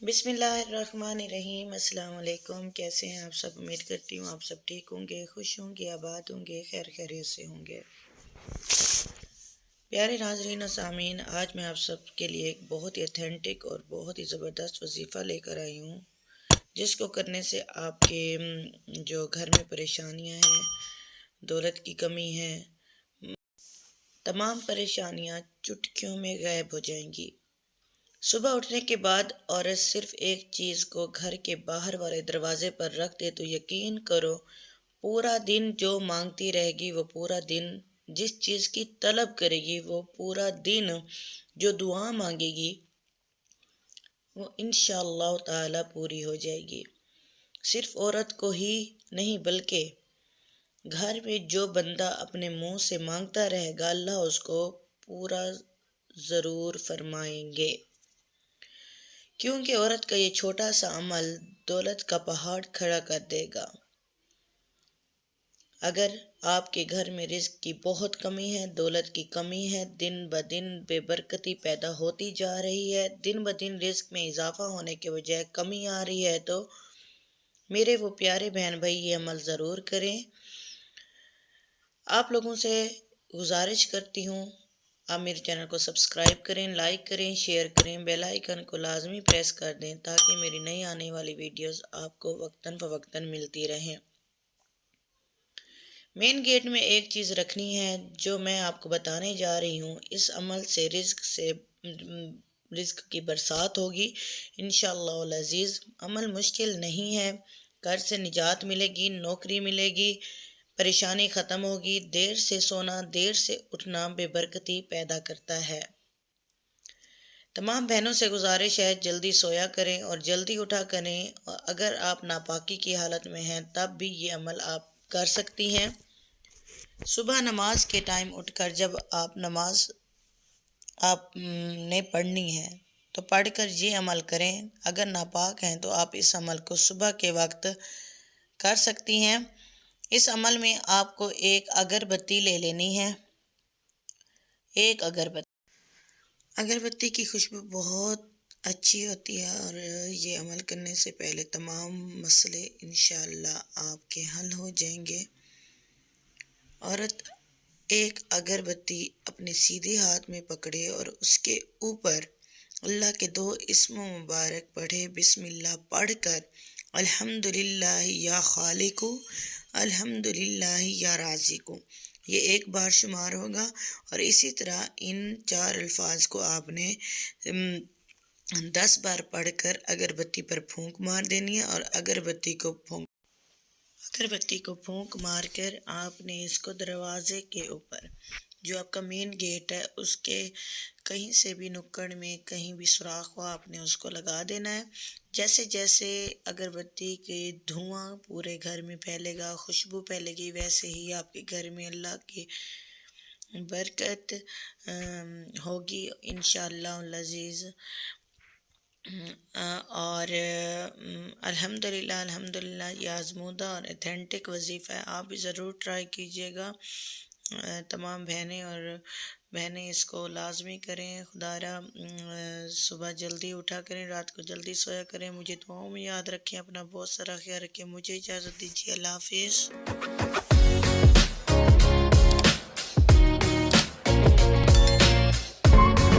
बिस्मिल्लाहिर्रहमानिर्रहीम। अस्सलाम वालेकुम। कैसे हैं आप सब? उम्मीद करती हूँ आप सब ठीक होंगे, खुश होंगे, आबाद होंगे, खैर खैरियत से होंगे। प्यारे नाज़रीन और सामीन, आज मैं आप सब के लिए एक बहुत ही ऑथेंटिक और बहुत ही ज़बरदस्त वजीफ़ा लेकर आई हूँ, जिसको करने से आपके जो घर में परेशानियाँ हैं, दौलत की कमी है, तमाम परेशानियाँ चुटकियों में गायब हो जाएंगी। सुबह उठने के बाद औरत सिर्फ एक चीज़ को घर के बाहर वाले दरवाजे पर रख दे तो यकीन करो पूरा दिन जो मांगती रहेगी, वो पूरा दिन जिस चीज़ की तलब करेगी, वो पूरा दिन जो दुआ मांगेगी, वो इंशाअल्लाह ताला पूरी हो जाएगी। सिर्फ औरत को ही नहीं बल्कि घर में जो बंदा अपने मुंह से मांगता रहेगा, अल्लाह उसको पूरा ज़रूर फरमाएंगे, क्योंकि औरत का ये छोटा सा अमल दौलत का पहाड़ खड़ा कर देगा। अगर आपके घर में रिज़्क की बहुत कमी है, दौलत की कमी है, दिन ब दिन बेबरकती पैदा होती जा रही है, दिन ब दिन रिज़्क में इजाफा होने के बजाय कमी आ रही है, तो मेरे वो प्यारे बहन भाई ये अमल ज़रूर करें। आप लोगों से गुजारिश करती हूँ, आप मेरे चैनल को सब्सक्राइब करें, लाइक करें, शेयर करें, बेल आइकन को लाजमी प्रेस कर दें ताकि मेरी नई आने वाली वीडियोस आपको वक्तन फ़वक्तन मिलती रहें। मेन गेट में एक चीज़ रखनी है जो मैं आपको बताने जा रही हूँ। इस अमल से रिज़्क की बरसात होगी इंशाअल्लाह अज़ीज़। अमल मुश्किल नहीं है, कर्ज से निजात मिलेगी, नौकरी मिलेगी, परेशानी ख़त्म होगी। देर से सोना, देर से उठना बेबरकती पैदा करता है। तमाम बहनों से गुजारिश है, जल्दी सोया करें और जल्दी उठा करें। और अगर आप नापाकी की हालत में हैं तब भी ये अमल आप कर सकती हैं। सुबह नमाज के टाइम उठकर जब आप नमाज आपने पढ़नी है तो पढ़कर ये अमल करें। अगर नापाक हैं तो आप इस अमल को सुबह के वक्त कर सकती हैं। इस अमल में आपको एक अगरबत्ती ले लेनी है। एक अगरबत्ती की खुशबू बहुत अच्छी होती है और ये अमल करने से पहले तमाम मसले इंशाअल्लाह आपके हल हो जाएंगे। औरत एक अगरबत्ती अपने सीधे हाथ में पकड़े और उसके ऊपर अल्लाह के दो इस्म मुबारक पढ़े। बिस्मिल्लाह पढ़कर अल्हम्दुलिल्लाह या खालिकु, अल्हम्दुलिल्लाह या राज़िकु, ये एक बार शुमार होगा। और इसी तरह इन 4 अल्फाज को आपने 10 बार पढ़कर अगरबत्ती पर फूंक मार देनी है। और अगरबत्ती को फूंक मारकर आपने इसको दरवाजे के ऊपर जो आपका मेन गेट है उसके कहीं से भी नुक्कड़ में कहीं भी सुराख हो, आपने उसको लगा देना है। जैसे जैसे अगरबत्ती के धुआं पूरे घर में फैलेगा, खुशबू फैलेगी, वैसे ही आपके घर में अल्लाह की बरकत होगी इंशाअल्लाह अज़ीज़। और अल्हम्दुलिल्लाह ये आज़मूदा और ऑथेंटिक वजीफ़ा है, आप भी ज़रूर ट्राई कीजिएगा। तमाम बहनें इसको लाजमी करें। खुदारा सुबह जल्दी उठा करें, रात को जल्दी सोया करें। मुझे दुआओं में याद रखें, अपना बहुत सारा ख्याल रखें। मुझे इजाज़त दीजिए, अल्लाह हाफ़िज़।